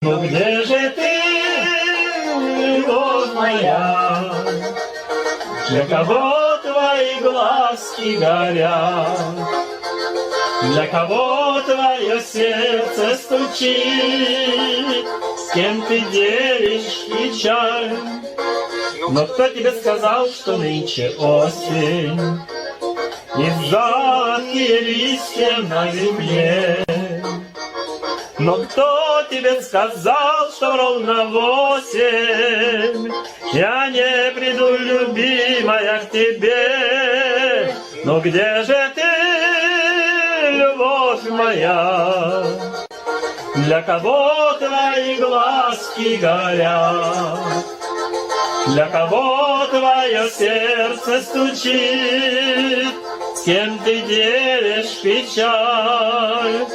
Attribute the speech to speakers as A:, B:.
A: Ну где же ты, любовь моя? Для кого твои глазки горят? Для кого твое сердце стучит? С кем ты делишь печаль? Но кто тебе сказал, что нынче осень? И золотые листья на земле? Но кто тебе сказал, что ровно 8 я не приду, любимая, к тебе? Но где же ты, любовь моя? Для кого твои глазки горят? Для кого твое сердце стучит? С кем ты делишь печаль?